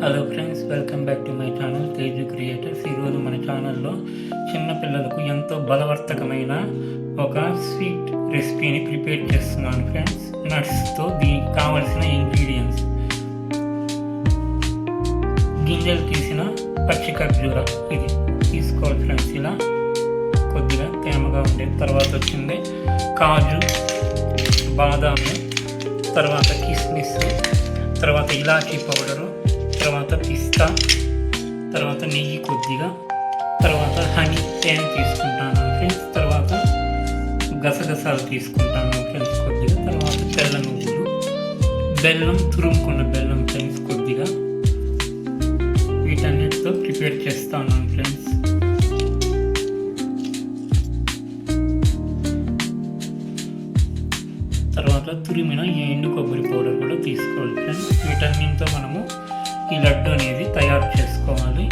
Hello friends, welcome back to my channel Teju creators. ఈరోజు మన ఛానల్లో చిన్నపిల్లలకు ఎంతో బలవర్తకమైన ఒక స్వీట్ రెసిపీని ప్రిపేర్ చేస్తున్నాను ఫ్రెండ్స్. నట్స్తో దీనికి కావలసిన ఇంగ్రీడియంట్స్: గింజలు తీసిన పచ్చి ఖర్జూర ఇది తీసుకోవాలి ఫ్రెండ్స్. ఇలా కొద్దిగా తేమగా ఉండే తర్వాత వచ్చింది కాజు, బాదాము, తర్వాత కిస్మిస్, తర్వాత ఇలాచీ పౌడరు, తర్వాత పిస్తా, తర్వాత నెయ్యి కొద్దిగా, తర్వాత హనీ తేనె తీసుకుంటాను ఫ్రెండ్స్. తర్వాత గసగసాలు తీసుకుంటాను ఫ్రెండ్స్ కొద్దిగా. తర్వాత తెల్ల నువ్వులు, బెల్లం, తురుముకున్న బెల్లం ఫ్రెండ్స్ కొద్దిగా. వీటన్నిటితో ప్రిపేర్ చేస్తాను ఫ్రెండ్స్. తర్వాత తురిమిన ఎండు కొబ్బరి పౌడర్ కూడా తీసుకోవాలి ఫ్రెండ్స్. వీటన్నిటితో మనము ఈ లడ్డు అనేది తయారు చేసుకోవాలి.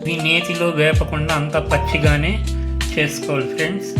ఇది నేతిలో వేపకుండా అంతా పచ్చిగానే చేసుకోవాలి ఫ్రెండ్స్.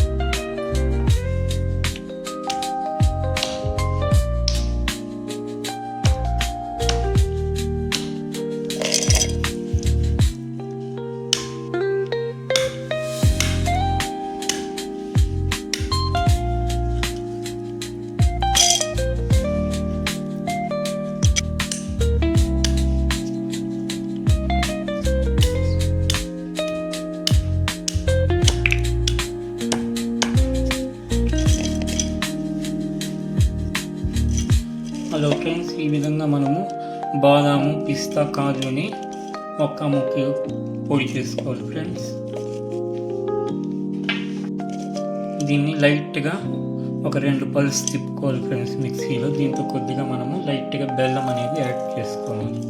హలో ఫ్రెండ్స్, ఈ విధంగా మనము బాదాము, పిస్తా, కాజుని ఒక్క ముక్క పొడి చేసుకోవాలి ఫ్రెండ్స్. దీన్ని లైట్గా ఒక 2 పల్స్ తిప్పుకోవాలి ఫ్రెండ్స్ మిక్సీలో. దీంతో కొద్దిగా మనము లైట్గా బెల్లం అనేది యాడ్ చేసుకోవాలి.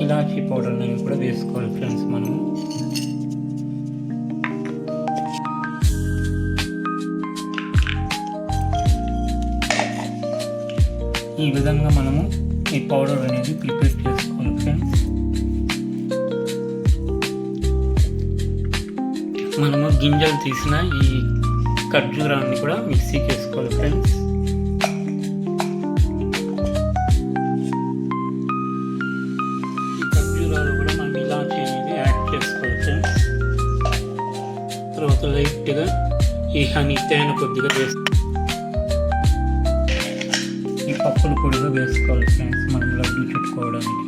ఇలాచీ పౌడర్ అనేది కూడా వేసుకోవాలి ఫ్రెండ్స్ మనము. ఈ విధంగా మనము ఈ పౌడర్ అనేది ప్రిపేర్ చేసుకోవాలి ఫ్రెండ్స్. మనము గింజలు తీసిన ఈ ఖర్జూరాన్ని కూడా మిక్సీకి వేసుకోవాలి ఫ్రెండ్స్. ఈ ఖర్జూరాలు కూడా మనం ఇలాచీ అనేది యాడ్ చేసుకోవాలి ఫ్రెండ్స్. తర్వాత లైట్గా ఈ హనీ తేనె కొద్దిగా వేసుకోవాలి. ఈ పప్పులు పొడిగా వేసుకోవాలి ఫ్రెండ్స్ మనం లడ్డు చుట్టుకోవడానికి.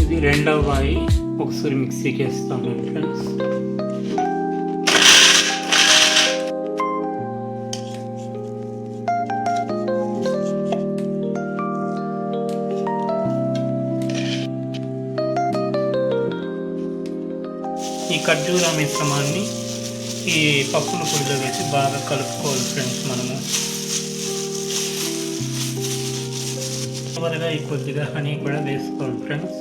ఇది రెండవ వాయి ఒకసారి మిక్సీకి వేస్తాము ఫ్రెండ్స్. ఈ ఖర్జూర మిశ్రమాన్ని ఈ పప్పుల పొడిలో వేసి బాగా కలుపుకోవాలి ఫ్రెండ్స్ మనము. చివరిగా ఈ కొద్దిగా హనీ కూడా వేసుకోవాలి ఫ్రెండ్స్.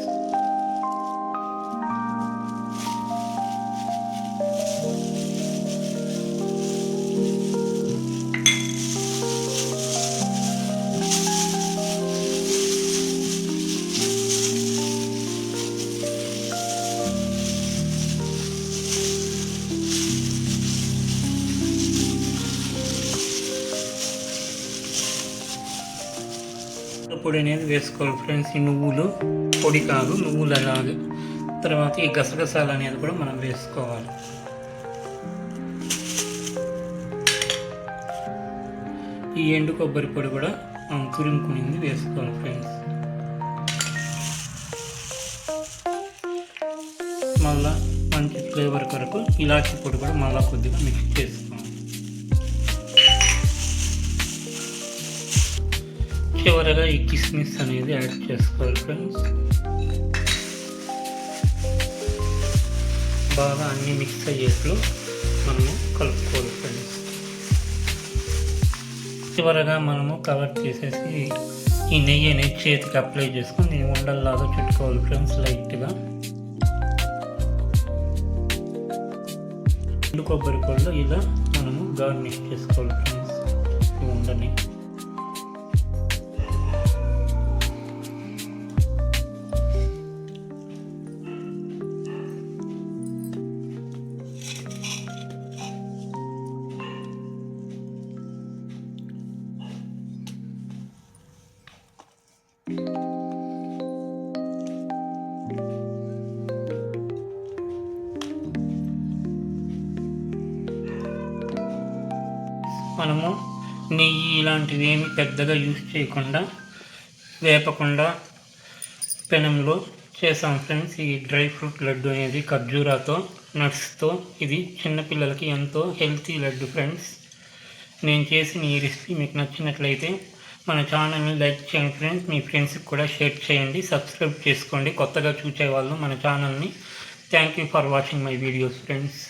పొడి అనేది వేసుకోవాలి ఫ్రెండ్స్. ఈ నువ్వులు పొడి కాదు, నువ్వులు అలాగే. తర్వాత ఈ గసగసాలు అనేది కూడా మనం వేసుకోవాలి. ఈ ఎండు కొబ్బరి పొడి కూడా మనం తురుముకునింది వేసుకోవాలి ఫ్రెండ్స్. మళ్ళా మంచి ఫ్లేవర్ కొరకు ఇలాచీ పొడి కూడా మళ్ళీ కొద్దిగా మిక్స్ చేసుకోవాలి. చివరగా ఈ కిస్మిస్ అనేది యాడ్ చేసుకోవాలి ఫ్రెండ్స్. బాగా అన్ని మిక్స్ అయ్యేట్లు మనము కలుపుకోవాలి ఫ్రెండ్స్. చివరగా మనము కవర్ చేసేసి ఈ నెయ్యి అనేది చేతికి అప్లై చేసుకొని దీన్ని ఉండల్లాగా చుట్టుకోవాలి ఫ్రెండ్స్ లైట్గా. ఎండు కొబ్బరి పొడిలో ఇలా మనము గార్నిష్ చేసుకోవాలి ఫ్రెండ్స్ ఈ ఉండని. మనము నెయ్యి ఇలాంటివి ఏమి పెద్దగా యూజ్ చేయకుండా వేపకుండా పెనంలో చేసాం ఫ్రెండ్స్. ఈ డ్రై ఫ్రూట్ లడ్డు అనేది ఖర్జూరాతో నట్స్తో ఇది చిన్నపిల్లలకి ఎంతో హెల్తీ లడ్డు ఫ్రెండ్స్. నేను చేసిన ఈ రెసిపీ మీకు నచ్చినట్లయితే మన ఛానల్ని లైక్ చేయండి ఫ్రెండ్స్. మీ ఫ్రెండ్స్కి కూడా షేర్ చేయండి, సబ్స్క్రైబ్ చేసుకోండి కొత్తగా చూసే వాళ్ళు మన ఛానల్ని. Thank you for watching my videos friends.